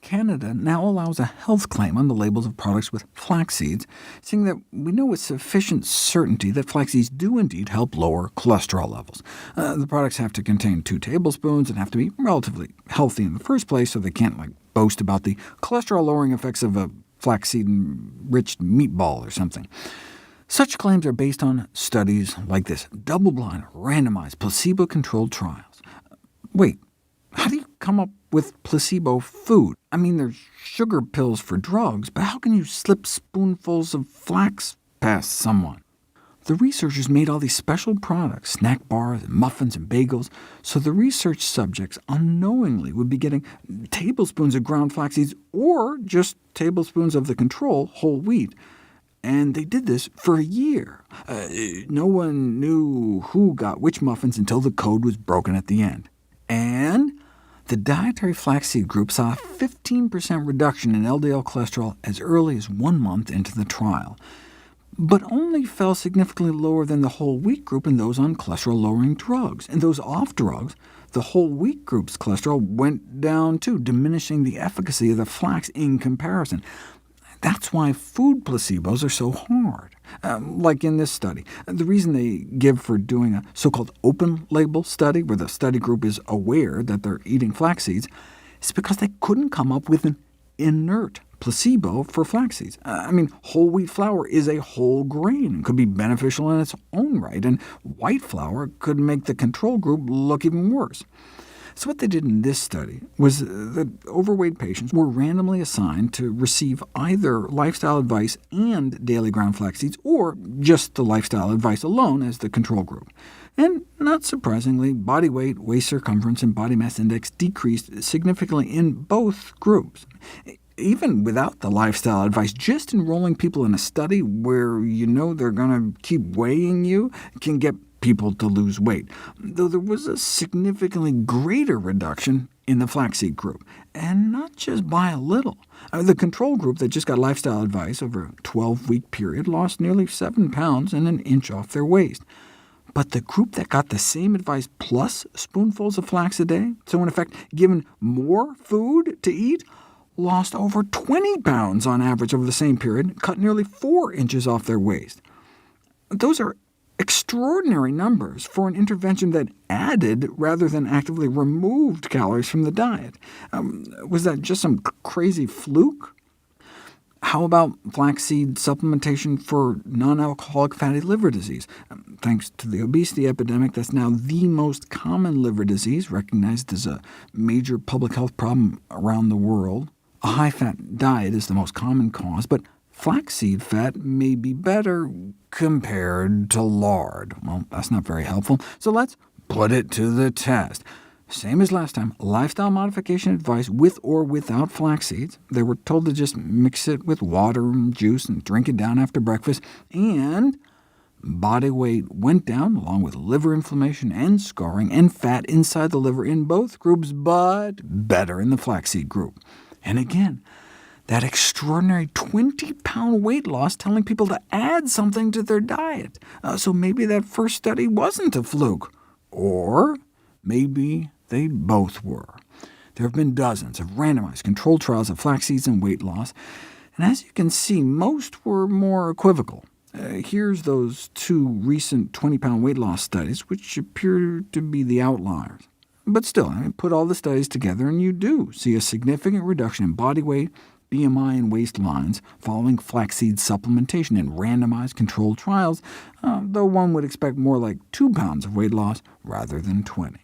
Canada now allows a health claim on the labels of products with flax seeds, saying that we know with sufficient certainty that flax seeds do indeed help lower cholesterol levels. The products have to contain 2 tablespoons and have to be relatively healthy in the first place, so they can't boast about the cholesterol-lowering effects of a flaxseed-enriched meatball or something. Such claims are based on studies like this, double-blind, randomized, placebo-controlled trials. Wait, how do you come up with placebo food? I mean, there's sugar pills for drugs, but how can you slip spoonfuls of flax past someone? The researchers made all these special products, snack bars, and muffins, and bagels, so the research subjects unknowingly would be getting tablespoons of ground flax seeds, or just tablespoons of the control, whole wheat. And they did this for a year. No one knew who got which muffins until the code was broken at the end. And the dietary flaxseed group saw a 15% reduction in LDL cholesterol as early as 1 month into the trial, but only fell significantly lower than the whole wheat group and those on cholesterol-lowering drugs. And those off drugs, the whole wheat group's cholesterol went down too, diminishing the efficacy of the flax in comparison. That's why food placebos are so hard. Like in this study, the reason they give for doing a so-called open-label study, where the study group is aware that they're eating flax seeds, is because they couldn't come up with an inert placebo for flax seeds. I mean, whole wheat flour is a whole grain and could be beneficial in its own right, and white flour could make the control group look even worse. So what they did in this study was that overweight patients were randomly assigned to receive either lifestyle advice and daily ground flax seeds, or just the lifestyle advice alone as the control group. And not surprisingly, body weight, waist circumference, and body mass index decreased significantly in both groups. Even without the lifestyle advice, just enrolling people in a study where you know they're going to keep weighing you can get people to lose weight, though there was a significantly greater reduction in the flaxseed group, and not just by a little. The control group that just got lifestyle advice over a 12-week period lost nearly 7 pounds and an inch off their waist. But the group that got the same advice plus spoonfuls of flax a day, so in effect given more food to eat, lost over 20 pounds on average over the same period, cut nearly 4 inches off their waist. Those are extraordinary numbers for an intervention that added rather than actively removed calories from the diet. Was that just some crazy fluke? How about flaxseed supplementation for non-alcoholic fatty liver disease? Thanks to the obesity epidemic, that's now the most common liver disease, recognized as a major public health problem around the world. A high-fat diet is the most common cause, but flaxseed fat may be better compared to lard. Well, that's not very helpful, so let's put it to the test. Same as last time, lifestyle modification advice with or without flax seeds. They were told to just mix it with water and juice and drink it down after breakfast, and body weight went down, along with liver inflammation and scarring, and fat inside the liver in both groups, but better in the flaxseed group. And again, that extraordinary 20-pound weight loss telling people to add something to their diet. So maybe that first study wasn't a fluke. Or maybe they both were. There have been dozens of randomized controlled trials of flax seeds and weight loss, and as you can see, most were more equivocal. Here's those 2 recent 20-pound weight loss studies, which appear to be the outliers. But still, put all the studies together, and you do see a significant reduction in body weight, BMI, and waist lines following flaxseed supplementation in randomized controlled trials, though one would expect more like 2 pounds of weight loss rather than 20.